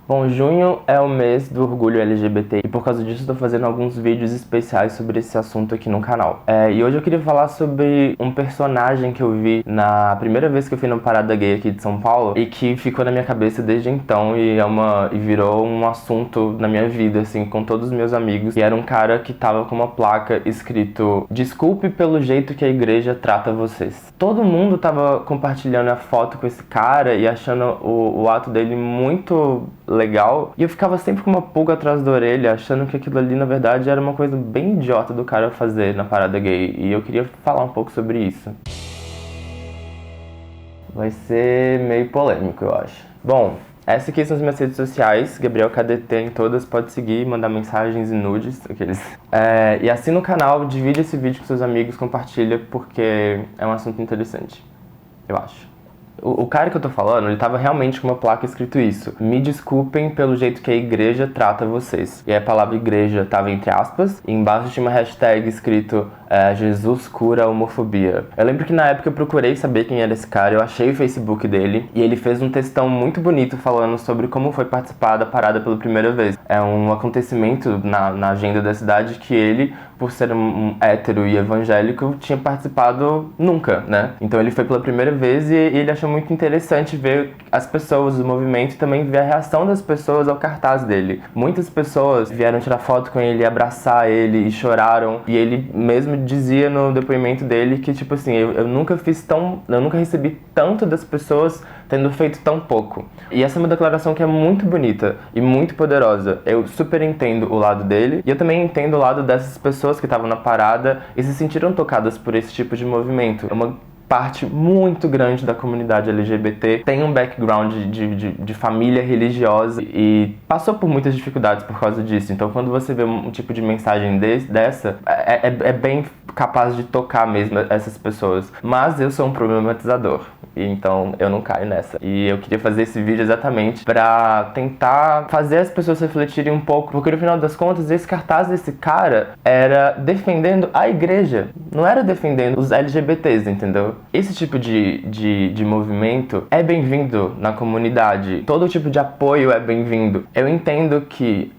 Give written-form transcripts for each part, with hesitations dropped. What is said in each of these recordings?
Bom, junho é o mês do orgulho LGBT e por causa disso estou fazendo alguns vídeos especiais sobre esse assunto aqui no canal. E hoje eu queria falar sobre um personagem que eu vi na primeira vez que eu fui na parada gay aqui de São Paulo e que ficou na minha cabeça desde então e virou um assunto na minha vida, assim, com todos os meus amigos. E era um cara que tava com uma placa escrito: "Desculpe pelo jeito que a igreja trata vocês". Todo mundo tava compartilhando a foto com esse cara e achando o ato dele muito legal, e eu ficava sempre com uma pulga atrás da orelha, achando que aquilo ali na verdade era uma coisa bem idiota do cara fazer na parada gay, e eu queria falar um pouco sobre isso. Vai ser meio polêmico, eu acho. Bom, essas aqui são as minhas redes sociais, Gabriel KDT em todas, pode seguir, mandar mensagens e nudes, aqueles. E assina o canal, divide esse vídeo com seus amigos, compartilha, porque é um assunto interessante, eu acho. O cara que eu tô falando, ele tava realmente com uma placa escrito isso: "Me desculpem pelo jeito que a igreja trata vocês". E a palavra igreja tava entre aspas, e embaixo tinha uma hashtag escrito "Jesus cura a homofobia". Eu lembro que na época eu procurei saber quem era esse cara, eu achei o Facebook dele, e ele fez um textão muito bonito falando sobre como foi participar da parada pela primeira vez. É um acontecimento na agenda da cidade que ele, por ser um hétero e evangélico, tinha participado nunca, né? Então ele foi pela primeira vez e ele achou muito interessante ver as pessoas, o movimento, e também ver a reação das pessoas ao cartaz dele. Muitas pessoas vieram tirar foto com ele, abraçar ele e choraram, e ele mesmo dizia no depoimento dele que, tipo assim, eu nunca recebi tanto das pessoas tendo feito tão pouco. E essa é uma declaração que é muito bonita e muito poderosa. Eu super entendo o lado dele, e eu também entendo o lado dessas pessoas que estavam na parada e se sentiram tocadas por esse tipo de movimento. É uma parte muito grande da comunidade LGBT tem um background de família religiosa e passou por muitas dificuldades por causa disso. Então quando você vê um tipo de mensagem dessa, é bem capaz de tocar mesmo essas pessoas. Mas eu sou um problematizador, e então eu não caio nessa. E eu queria fazer esse vídeo exatamente pra tentar fazer as pessoas refletirem um pouco, porque no final das contas esse cartaz desse cara era defendendo a igreja, não era defendendo os LGBTs, entendeu? Esse tipo de movimento é bem-vindo na comunidade, todo tipo de apoio é bem-vindo. Eu entendo que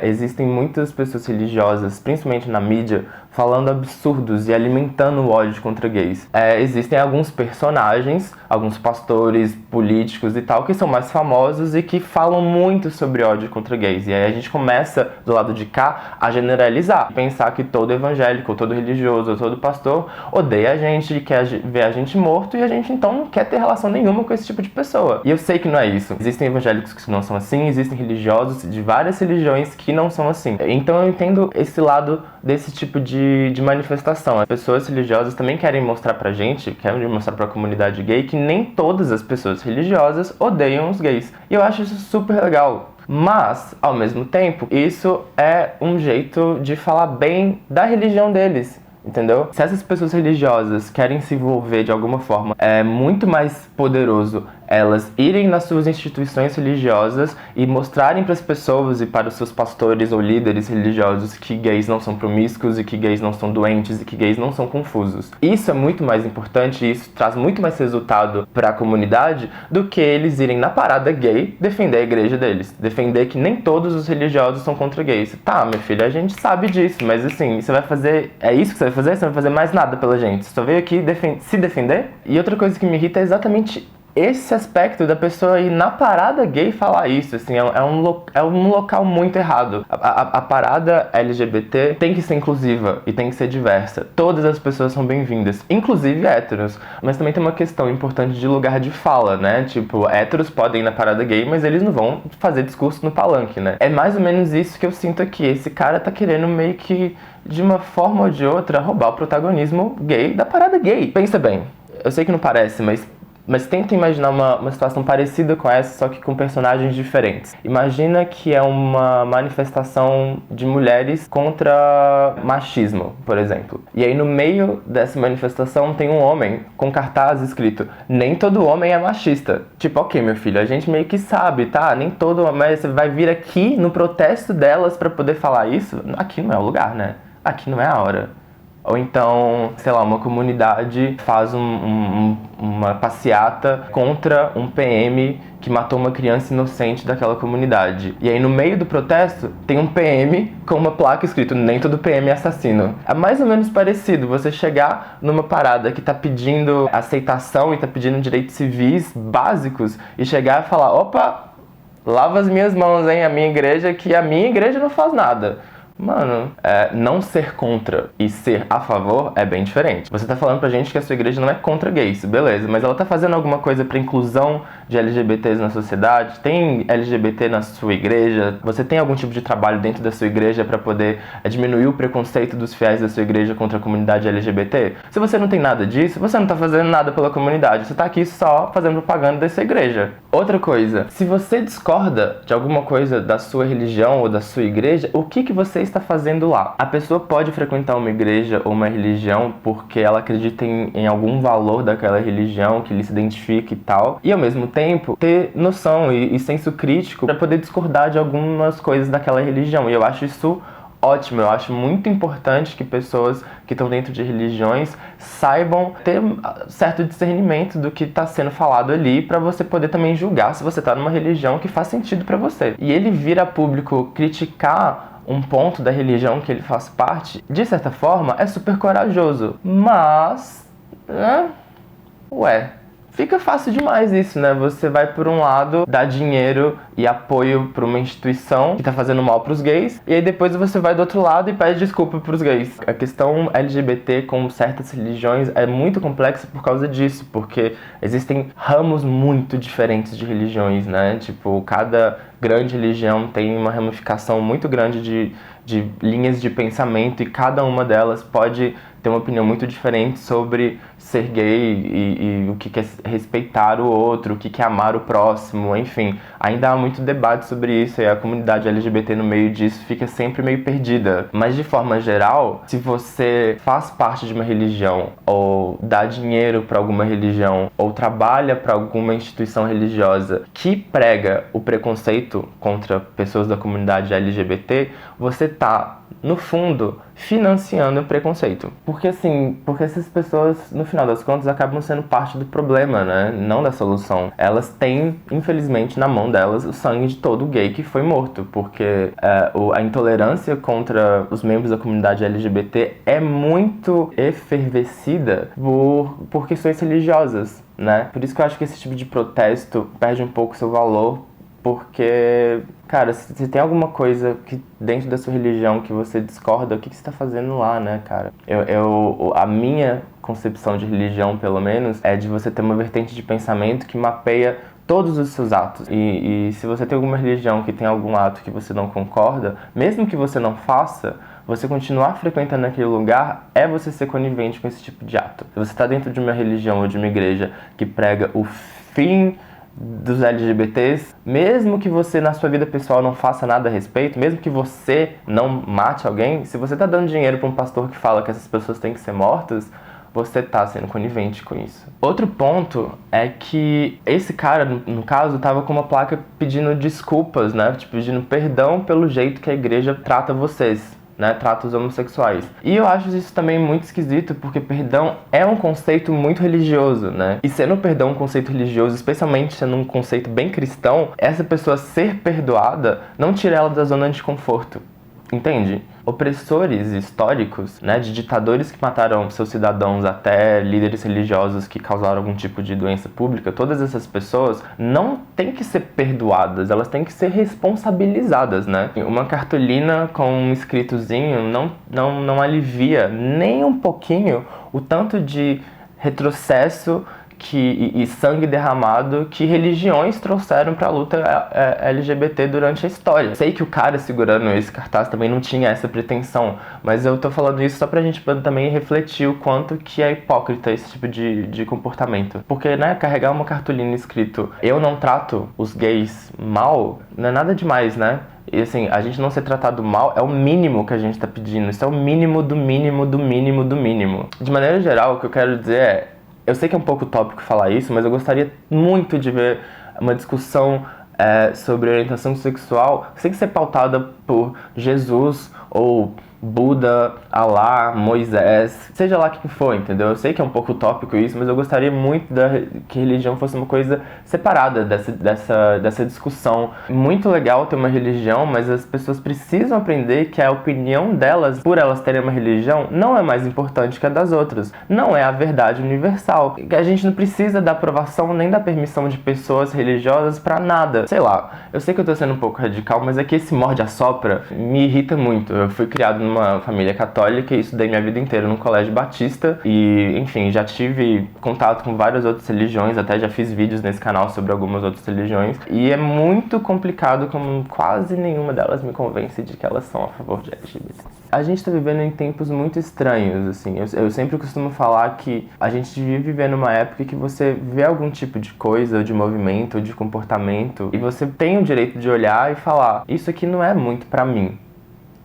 existem muitas pessoas religiosas, principalmente na mídia, falando absurdos e alimentando o ódio contra gays. Existem alguns personagens, alguns pastores, políticos e tal, que são mais famosos e que falam muito sobre ódio contra gays. E aí a gente começa, do lado de cá, a generalizar. Pensar que todo evangélico, todo religioso, todo pastor odeia a gente, quer ver a gente morto, e a gente então não quer ter relação nenhuma com esse tipo de pessoa. E eu sei que não é isso. Existem evangélicos que não são assim, existem religiosos de várias religiões que não são assim. Então eu entendo esse lado desse tipo de manifestação. As pessoas religiosas também querem mostrar pra gente, querem mostrar pra comunidade gay, que nem todas as pessoas religiosas odeiam os gays. E eu acho isso super legal. Mas, ao mesmo tempo, isso é um jeito de falar bem da religião deles. Entendeu? Se essas pessoas religiosas querem se envolver de alguma forma, é muito mais poderoso elas irem nas suas instituições religiosas e mostrarem para as pessoas e para os seus pastores ou líderes religiosos que gays não são promíscuos e que gays não são doentes e que gays não são confusos. Isso é muito mais importante e isso traz muito mais resultado para a comunidade do que eles irem na parada gay defender a igreja deles. Defender que nem todos os religiosos são contra gays. Tá, minha filha, a gente sabe disso, mas assim, você vai fazer... É isso que você vai fazer? Você não vai fazer mais nada pela gente. Você só veio aqui se defender? E outra coisa que me irrita é exatamente esse aspecto da pessoa ir na parada gay falar isso, assim, é um local muito errado. A parada LGBT tem que ser inclusiva e tem que ser diversa. Todas as pessoas são bem-vindas, inclusive héteros. Mas também tem uma questão importante de lugar de fala, né? Tipo, héteros podem ir na parada gay, mas eles não vão fazer discurso no palanque, né? É mais ou menos isso que eu sinto aqui. Esse cara tá querendo meio que, de uma forma ou de outra, roubar o protagonismo gay da parada gay. Pensa bem, eu sei que não parece, mas tenta imaginar uma situação parecida com essa, só que com personagens diferentes. Imagina que é uma manifestação de mulheres contra machismo, por exemplo. E aí no meio dessa manifestação tem um homem com cartaz escrito: "Nem todo homem é machista". Tipo, ok, meu filho, a gente meio que sabe, tá? Nem todo homem, mas você vai vir aqui no protesto delas pra poder falar isso? Aqui não é o lugar, né? Aqui não é a hora. Ou então, sei lá, uma comunidade faz uma passeata contra um PM que matou uma criança inocente daquela comunidade. E aí no meio do protesto tem um PM com uma placa escrito "Nem todo PM é assassino". É mais ou menos parecido você chegar numa parada que tá pedindo aceitação e tá pedindo direitos civis básicos e chegar e falar: opa, lava as minhas mãos, hein, a minha igreja, que a minha igreja não faz nada. Mano, não ser contra e ser a favor é bem diferente. Você tá falando pra gente que a sua igreja não é contra gays, beleza, mas ela tá fazendo alguma coisa pra inclusão de LGBTs na sociedade? Tem LGBT na sua igreja? Você tem algum tipo de trabalho dentro da sua igreja pra poder diminuir o preconceito dos fiéis da sua igreja contra a comunidade LGBT? Se você não tem nada disso, você não tá fazendo nada pela comunidade, você tá aqui só fazendo propaganda dessa igreja. Outra coisa, se você discorda de alguma coisa da sua religião ou da sua igreja, o que você está fazendo lá? A pessoa pode frequentar uma igreja ou uma religião porque ela acredita em algum valor daquela religião que lhe se identifica e tal, e ao mesmo tempo ter noção e senso crítico para poder discordar de algumas coisas daquela religião. E eu acho isso ótimo, eu acho muito importante que pessoas que estão dentro de religiões saibam ter certo discernimento do que está sendo falado ali, para você poder também julgar se você está numa religião que faz sentido para você. E ele vir a público criticar um ponto da religião que ele faz parte, de certa forma, é super corajoso. Mas, fica fácil demais isso, né? Você vai por um lado, dá dinheiro e apoio pra uma instituição que tá fazendo mal pros gays, e aí depois você vai do outro lado e pede desculpa pros gays. A questão LGBT com certas religiões é muito complexa por causa disso, porque existem ramos muito diferentes de religiões, né? Tipo, cada grande religião tem uma ramificação muito grande de linhas de pensamento, e cada uma delas pode ter uma opinião muito diferente sobre ser gay e o que é respeitar o outro, o que é amar o próximo, enfim. Ainda há muito debate sobre isso, e a comunidade LGBT no meio disso fica sempre meio perdida. Mas de forma geral, se você faz parte de uma religião, ou dá dinheiro para alguma religião, ou trabalha para alguma instituição religiosa que prega o preconceito contra pessoas da comunidade LGBT, você tá, no fundo, financiando o preconceito. Porque essas pessoas, no final das contas, acabam sendo parte do problema, né? Não da solução. Elas têm, infelizmente, na mão delas o sangue de todo gay que foi morto, porque a intolerância contra os membros da comunidade LGBT é muito efervescida por questões religiosas, né? Por isso que eu acho que esse tipo de protesto perde um pouco seu valor, porque, cara, se tem alguma coisa que dentro da sua religião que você discorda, o que você tá fazendo lá, né, cara? A minha concepção de religião, pelo menos, é de você ter uma vertente de pensamento que mapeia todos os seus atos. E se você tem alguma religião que tem algum ato que você não concorda, mesmo que você não faça, você continuar frequentando aquele lugar é você ser conivente com esse tipo de ato. Se você tá dentro de uma religião ou de uma igreja que prega o fim dos LGBTs, mesmo que você na sua vida pessoal não faça nada a respeito, mesmo que você não mate alguém, se você tá dando dinheiro para um pastor que fala que essas pessoas têm que ser mortas, você tá sendo conivente com isso. Outro ponto é que esse cara, no caso, tava com uma placa pedindo desculpas, né? Tipo, pedindo perdão pelo jeito que a igreja trata vocês, né, trata os homossexuais. E eu acho isso também muito esquisito, porque perdão é um conceito muito religioso, né? E sendo perdão um conceito religioso, especialmente sendo um conceito bem cristão, essa pessoa ser perdoada não tira ela da zona de conforto. Entende? Opressores históricos, né, de ditadores que mataram seus cidadãos até líderes religiosos que causaram algum tipo de doença pública, todas essas pessoas não têm que ser perdoadas, elas têm que ser responsabilizadas, né? Uma cartolina com um escritozinho não alivia nem um pouquinho o tanto de retrocesso e sangue derramado que religiões trouxeram para a luta LGBT durante a história. Sei que o cara segurando esse cartaz também não tinha essa pretensão, mas eu tô falando isso só pra gente também refletir o quanto que é hipócrita esse tipo de comportamento. Porque, né, carregar uma cartolina escrito "eu não trato os gays mal" não é nada demais, né? E assim, a gente não ser tratado mal é o mínimo que a gente tá pedindo. Isso é o mínimo do mínimo do mínimo do mínimo. De maneira geral, o que eu quero dizer é, eu sei que é um pouco utópico falar isso, mas eu gostaria muito de ver uma discussão sobre orientação sexual sem ser pautada por Jesus ou Buda, Alá, Moisés, seja lá o que for, entendeu? Eu sei que é um pouco utópico isso, mas eu gostaria muito que religião fosse uma coisa separada dessa discussão. Muito legal ter uma religião, mas as pessoas precisam aprender que a opinião delas, por elas terem uma religião, não é mais importante que a das outras. Não é a verdade universal. A gente não precisa da aprovação nem da permissão de pessoas religiosas pra nada. Sei lá, eu sei que eu tô sendo um pouco radical, mas é que esse morde-a-sopra me irrita muito. Eu fui criado numa família católica e estudei minha vida inteira num colégio batista e, enfim, já tive contato com várias outras religiões, até já fiz vídeos nesse canal sobre algumas outras religiões, e é muito complicado como quase nenhuma delas me convence de que elas são a favor de LGBT. A gente tá vivendo em tempos muito estranhos, assim. Eu sempre costumo falar que a gente vive vivendo uma época que você vê algum tipo de coisa, de movimento, de comportamento, e você tem o direito de olhar e falar, isso aqui não é muito pra mim.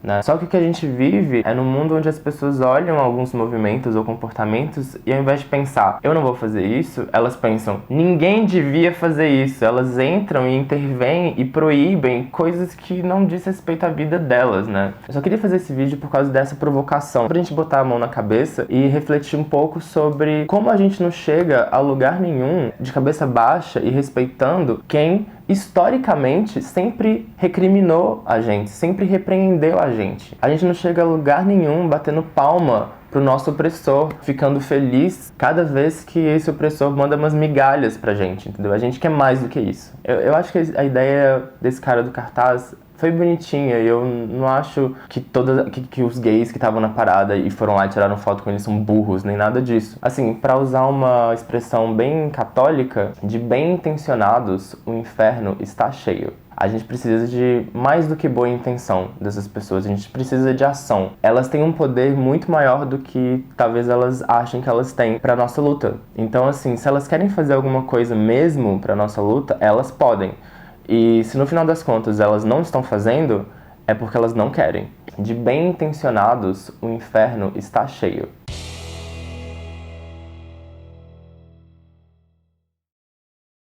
Né? Só que o que a gente vive é num mundo onde as pessoas olham alguns movimentos ou comportamentos e ao invés de pensar, eu não vou fazer isso, elas pensam, ninguém devia fazer isso. Elas entram e intervêm e proíbem coisas que não diz respeito à vida delas, né? Eu só queria fazer esse vídeo por causa dessa provocação, pra gente botar a mão na cabeça e refletir um pouco sobre como a gente não chega a lugar nenhum de cabeça baixa e respeitando quem historicamente sempre recriminou a gente, sempre repreendeu a gente. A gente não chega a lugar nenhum batendo palma pro nosso opressor, ficando feliz cada vez que esse opressor manda umas migalhas pra gente, entendeu? A gente quer mais do que isso. Eu acho que a ideia desse cara do cartaz foi bonitinha e eu não acho que os gays que estavam na parada e foram lá e tiraram foto com eles são burros, nem nada disso. Assim, pra usar uma expressão bem católica, de bem intencionados, o inferno está cheio. A gente precisa de mais do que boa intenção dessas pessoas, a gente precisa de ação. Elas têm um poder muito maior do que talvez elas achem que elas têm pra nossa luta. Então, assim, se elas querem fazer alguma coisa mesmo pra nossa luta, elas podem. E se no final das contas elas não estão fazendo, é porque elas não querem. De bem intencionados, o inferno está cheio.